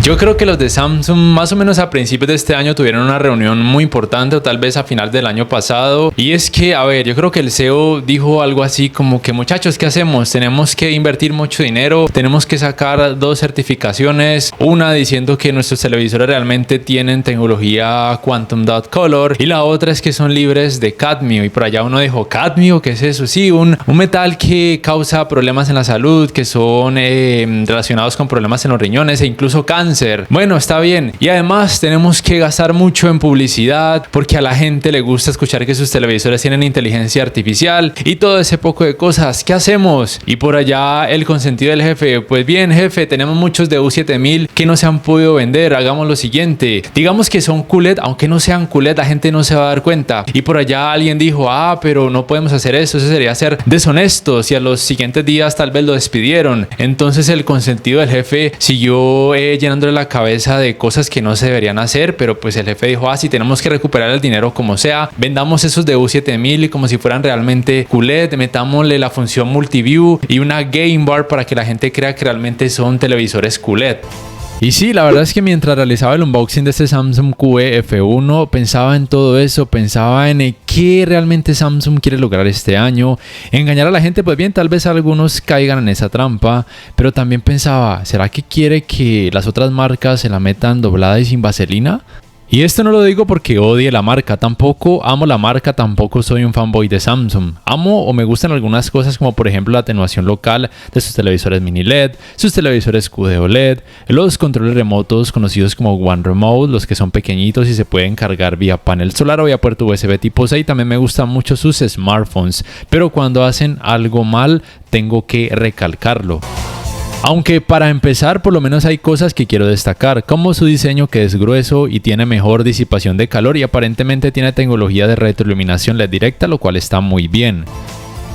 Yo creo que los de Samsung más o menos a principios de este año tuvieron una reunión muy importante, o tal vez a final del año pasado, y es que, a ver, yo creo que el CEO dijo algo así como que, muchachos, ¿qué hacemos? Tenemos que invertir mucho dinero, tenemos que sacar 2 certificaciones, una diciendo que nuestros televisores realmente tienen tecnología Quantum Dot Color, y la otra es que son libres de cadmio. Y por allá uno dijo, ¿cadmio? ¿Qué es eso? Sí, un metal que causa problemas en la salud, que son relacionados con problemas en los riñones e incluso cáncer. Bueno, está bien. Y además tenemos que gastar mucho en publicidad porque a la gente le gusta escuchar que sus televisores tienen inteligencia artificial y todo ese poco de cosas. ¿Qué hacemos? Y por allá el consentido del jefe, pues bien, jefe, tenemos muchos de U7000 que no se han podido vender. Hagamos lo siguiente. Digamos que son QLED, aunque no sean QLED, la gente no se va a dar cuenta. Y por allá alguien dijo, pero no podemos hacer eso sería ser deshonestos, y a los siguientes días tal vez lo despidieron. Entonces el consentido del jefe siguió llenándole la cabeza de cosas que no se deberían hacer, pero pues el jefe dijo, si tenemos que recuperar el dinero como sea, vendamos esos de U7000 y como si fueran realmente QLED, metámosle la función multiview y una game bar para que la gente crea que realmente son televisores QLED. Y sí, la verdad es que mientras realizaba el unboxing de este Samsung QE F1 pensaba en todo eso, pensaba en qué realmente Samsung quiere lograr este año, engañar a la gente. Pues bien, tal vez algunos caigan en esa trampa, pero también pensaba, ¿será que quiere que las otras marcas se la metan doblada y sin vaselina? Y esto no lo digo porque odie la marca, tampoco amo la marca, tampoco soy un fanboy de Samsung. Amo o me gustan algunas cosas como por ejemplo la atenuación local de sus televisores mini LED, sus televisores QD OLED, los controles remotos conocidos como One Remote, los que son pequeñitos y se pueden cargar vía panel solar o vía puerto USB tipo C. Y también me gustan mucho sus smartphones, pero cuando hacen algo mal tengo que recalcarlo. Aunque para empezar por lo menos hay cosas que quiero destacar, como su diseño que es grueso y tiene mejor disipación de calor y aparentemente tiene tecnología de retroiluminación LED directa, lo cual está muy bien.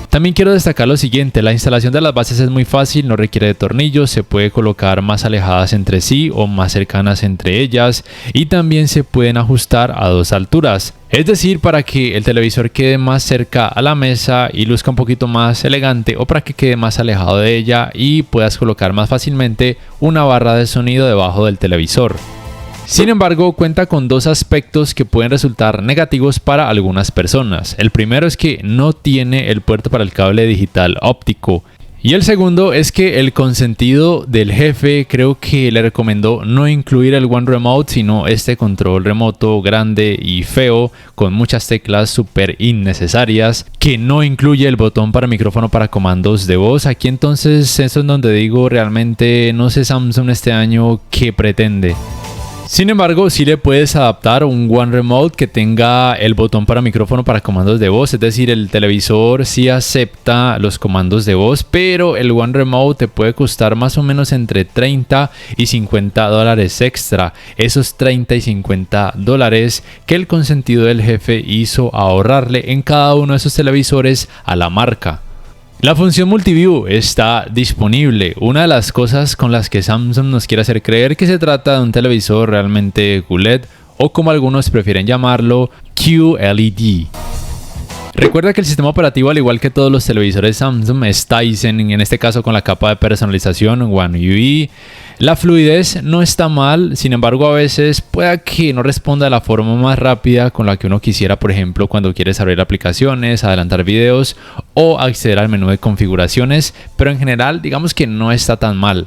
También quiero destacar lo siguiente, la instalación de las bases es muy fácil, no requiere de tornillos, se puede colocar más alejadas entre sí o más cercanas entre ellas y también se pueden ajustar a 2 alturas. Es decir, para que el televisor quede más cerca a la mesa y luzca un poquito más elegante, o para que quede más alejado de ella y puedas colocar más fácilmente una barra de sonido debajo del televisor. Sin embargo, cuenta con 2 aspectos que pueden resultar negativos para algunas personas. El primero es que no tiene el puerto para el cable digital óptico. Y el segundo es que el consentido del jefe creo que le recomendó no incluir el One Remote, sino este control remoto grande y feo con muchas teclas súper innecesarias, que no incluye el botón para micrófono para comandos de voz. Aquí entonces eso es donde digo, realmente no sé Samsung este año qué pretende. Sin embargo, sí le puedes adaptar un One Remote que tenga el botón para micrófono para comandos de voz, es decir, el televisor sí acepta los comandos de voz, pero el One Remote te puede costar más o menos entre 30 y 50 dólares extra. Esos 30 y 50 dólares que el consentido del jefe hizo ahorrarle en cada uno de esos televisores a la marca. La función Multiview está disponible, una de las cosas con las que Samsung nos quiere hacer creer que se trata de un televisor realmente QLED o como algunos prefieren llamarlo, QLED. Recuerda que el sistema operativo, al igual que todos los televisores Samsung, es Tizen, en este caso con la capa de personalización One UI. La fluidez no está mal, sin embargo a veces puede que no responda de la forma más rápida con la que uno quisiera, por ejemplo cuando quieres abrir aplicaciones, adelantar videos o acceder al menú de configuraciones, pero en general digamos que no está tan mal.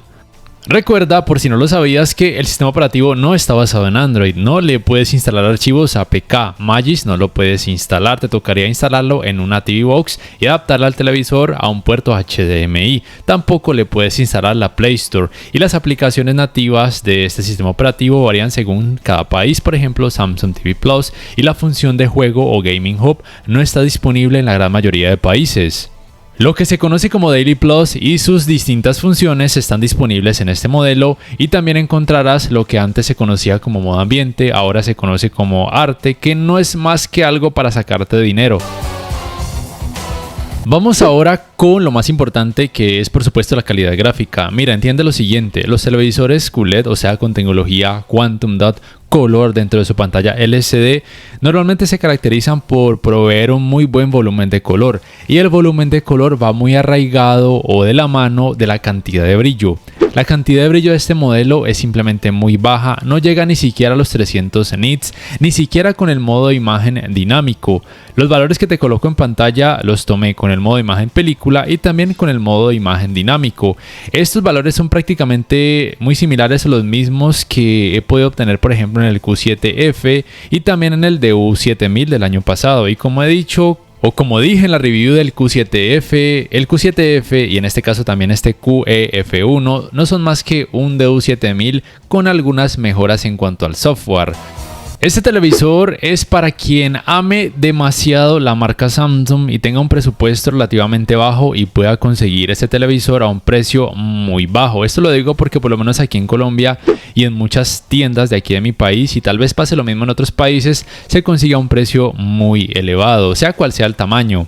Recuerda, por si no lo sabías, que el sistema operativo no está basado en Android. No le puedes instalar archivos APK. Magis no lo puedes instalar, te tocaría instalarlo en una TV Box y adaptarla al televisor a un puerto HDMI. Tampoco le puedes instalar la Play Store. Y las aplicaciones nativas de este sistema operativo varían según cada país. Por ejemplo, Samsung TV Plus y la función de juego o Gaming Hub no está disponible en la gran mayoría de países. Lo que se conoce como Daily Plus y sus distintas funciones están disponibles en este modelo, y también encontrarás lo que antes se conocía como modo ambiente, ahora se conoce como arte, que no es más que algo para sacarte dinero. Vamos ahora con lo más importante, que es por supuesto la calidad gráfica. Mira, entiende lo siguiente, los televisores QLED, o sea con tecnología Quantum Dot color dentro de su pantalla LCD normalmente se caracterizan por proveer un muy buen volumen de color, y el volumen de color va muy arraigado o de la mano de la cantidad de brillo. La cantidad de brillo de este modelo es simplemente muy baja, no llega ni siquiera a los 300 nits, ni siquiera con el modo de imagen dinámico. Los valores que te coloco en pantalla los tomé con el modo de imagen película y también con el modo de imagen dinámico. Estos valores son prácticamente muy similares a los mismos que he podido obtener, por ejemplo, en el Q7F y también en el DU7000 del año pasado. Y como he dicho, o como dije en la review del Q7F, el Q7F y en este caso también este QEF1 no son más que un DU7000 con algunas mejoras en cuanto al software. Este televisor es para quien ame demasiado la marca Samsung y tenga un presupuesto relativamente bajo y pueda conseguir este televisor a un precio muy bajo. Esto lo digo porque por lo menos aquí en Colombia y en muchas tiendas de aquí de mi país, y tal vez pase lo mismo en otros países, se consigue a un precio muy elevado, sea cual sea el tamaño.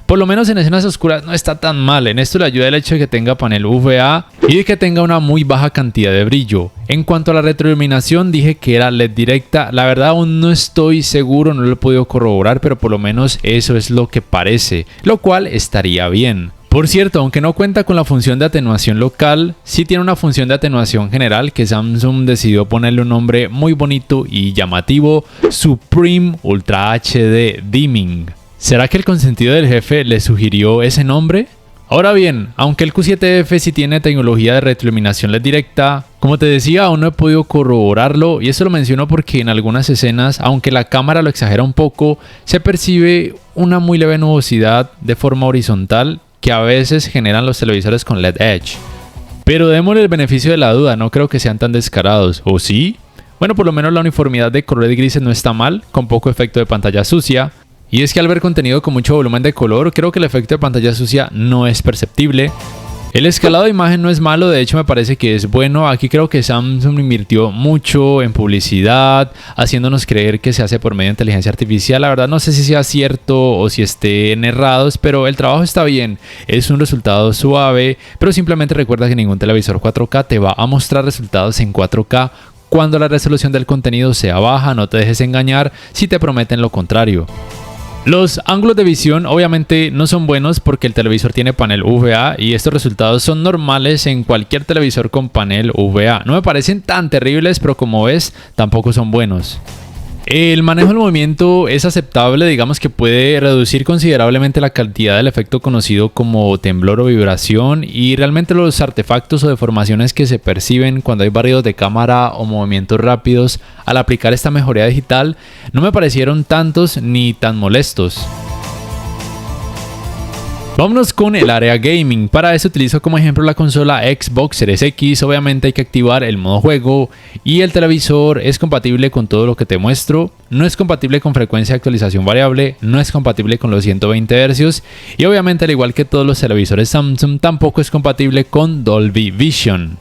Por lo menos en escenas oscuras no está tan mal. En esto le ayuda el hecho de que tenga panel VA y de que tenga una muy baja cantidad de brillo. En cuanto a la retroiluminación, dije que era LED directa. La verdad aún no estoy seguro, no lo he podido corroborar, pero por lo menos eso es lo que parece, lo cual estaría bien. Por cierto, aunque no cuenta con la función de atenuación local, sí tiene una función de atenuación general que Samsung decidió ponerle un nombre muy bonito y llamativo: Supreme Ultra HD Dimming. ¿Será que el consentido del jefe le sugirió ese nombre? Ahora bien, aunque el Q7F sí tiene tecnología de retroiluminación LED directa, como te decía, aún no he podido corroborarlo, y esto lo menciono porque en algunas escenas, aunque la cámara lo exagera un poco, se percibe una muy leve nubosidad de forma horizontal que a veces generan los televisores con LED Edge. Pero démosle el beneficio de la duda, no creo que sean tan descarados, ¿o sí? Bueno, por lo menos la uniformidad de colores grises no está mal, con poco efecto de pantalla sucia. Y es que al ver contenido con mucho volumen de color, creo que el efecto de pantalla sucia no es perceptible. El escalado de imagen no es malo, de hecho me parece que es bueno. Aquí creo que Samsung invirtió mucho en publicidad, haciéndonos creer que se hace por medio de inteligencia artificial. La verdad no sé si sea cierto o si estén errados, pero el trabajo está bien. Es un resultado suave, pero simplemente recuerda que ningún televisor 4K te va a mostrar resultados en 4K cuando la resolución del contenido sea baja. No te dejes engañar si te prometen lo contrario. Los ángulos de visión obviamente no son buenos porque el televisor tiene panel VA y estos resultados son normales en cualquier televisor con panel VA. No me parecen tan terribles, pero como ves, tampoco son buenos. El manejo del movimiento es aceptable, digamos que puede reducir considerablemente la cantidad del efecto conocido como temblor o vibración, y realmente los artefactos o deformaciones que se perciben cuando hay barridos de cámara o movimientos rápidos al aplicar esta mejoría digital no me parecieron tantos ni tan molestos. Vámonos con el área gaming. Para eso utilizo como ejemplo la consola Xbox Series X. Obviamente hay que activar el modo juego y el televisor es compatible con todo lo que te muestro. No es compatible con frecuencia de actualización variable, no es compatible con los 120 Hz y obviamente al igual que todos los televisores Samsung tampoco es compatible con Dolby Vision.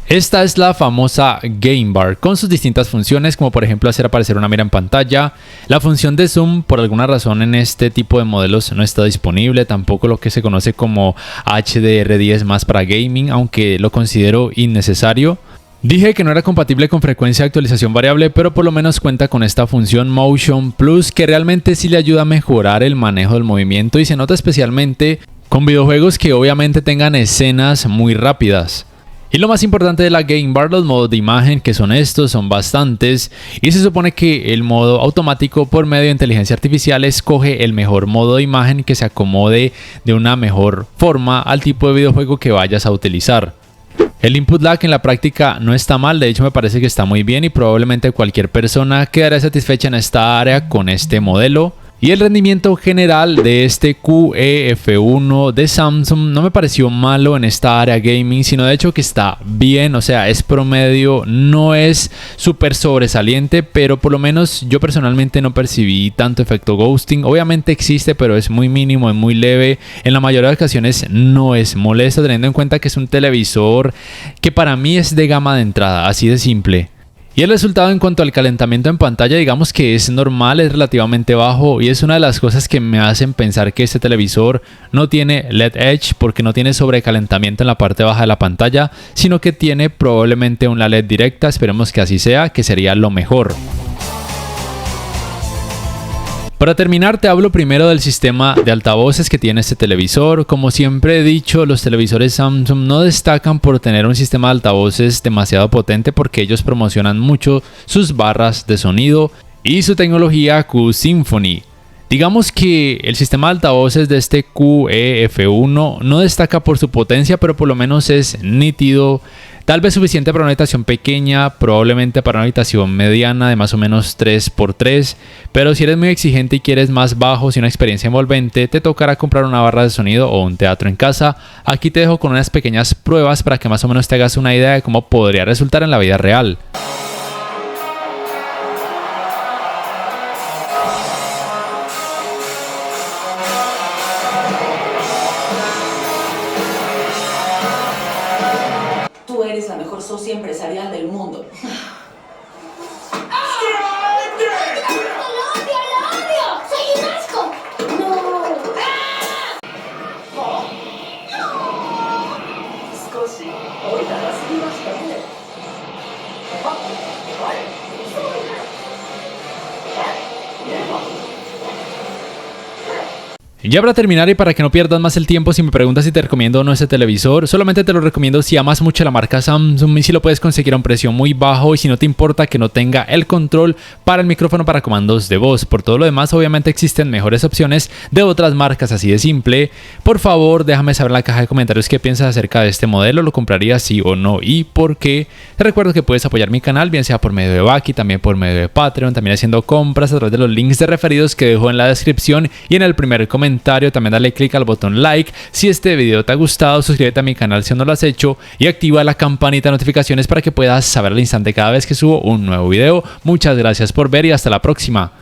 Esta es la famosa Game Bar con sus distintas funciones, como por ejemplo hacer aparecer una mira en pantalla. La función de zoom por alguna razón en este tipo de modelos no está disponible, tampoco lo que se conoce como HDR10+ para gaming, aunque lo considero innecesario. Dije que no era compatible con frecuencia de actualización variable, pero por lo menos cuenta con esta función Motion Plus que realmente sí le ayuda a mejorar el manejo del movimiento y se nota especialmente con videojuegos que obviamente tengan escenas muy rápidas. Y lo más importante de la Game Bar, los modos de imagen, que son estos, son bastantes, y se supone que el modo automático por medio de inteligencia artificial escoge el mejor modo de imagen que se acomode de una mejor forma al tipo de videojuego que vayas a utilizar. El input lag en la práctica no está mal, de hecho me parece que está muy bien y probablemente cualquier persona quedará satisfecha en esta área con este modelo. Y el rendimiento general de este QEF1 de Samsung no me pareció malo en esta área gaming, sino de hecho que está bien, o sea, es promedio, no es súper sobresaliente, pero por lo menos yo personalmente no percibí tanto efecto ghosting. Obviamente existe, pero es muy mínimo, es muy leve. En la mayoría de ocasiones no es molesto, teniendo en cuenta que es un televisor que para mí es de gama de entrada, así de simple. Y el resultado en cuanto al calentamiento en pantalla, digamos que es normal, es relativamente bajo y es una de las cosas que me hacen pensar que este televisor no tiene LED Edge porque no tiene sobrecalentamiento en la parte baja de la pantalla, sino que tiene probablemente una LED directa. Esperemos que así sea, que sería lo mejor. Para terminar, te hablo primero del sistema de altavoces que tiene este televisor. Como siempre he dicho, los televisores Samsung no destacan por tener un sistema de altavoces demasiado potente porque ellos promocionan mucho sus barras de sonido y su tecnología Q-Symphony. Digamos que el sistema de altavoces de este QEF1 no destaca por su potencia, pero por lo menos es nítido. Tal vez suficiente para una habitación pequeña, probablemente para una habitación mediana de más o menos 3x3, pero si eres muy exigente y quieres más bajos y una experiencia envolvente, te tocará comprar una barra de sonido o un teatro en casa. Aquí te dejo con unas pequeñas pruebas para que más o menos te hagas una idea de cómo podría resultar en la vida real. Tú eres la mejor socia empresarial del mundo. Ya para terminar y para que no pierdas más el tiempo, si me preguntas si te recomiendo o no este televisor, solamente te lo recomiendo si amas mucho la marca Samsung y si lo puedes conseguir a un precio muy bajo y si no te importa que no tenga el control para el micrófono para comandos de voz. Por todo lo demás, obviamente existen mejores opciones de otras marcas, así de simple. Por favor, déjame saber en la caja de comentarios qué piensas acerca de este modelo, lo comprarías sí o no y por qué. Te recuerdo que puedes apoyar mi canal, bien sea por medio de Baki, también por medio de Patreon, también haciendo compras a través de los links de referidos que dejo en la descripción y en el primer comentario. También dale click al botón like si este video te ha gustado, suscríbete a mi canal si no lo has hecho y activa la campanita de notificaciones para que puedas saber al instante cada vez que subo un nuevo video. Muchas gracias por ver y hasta la próxima.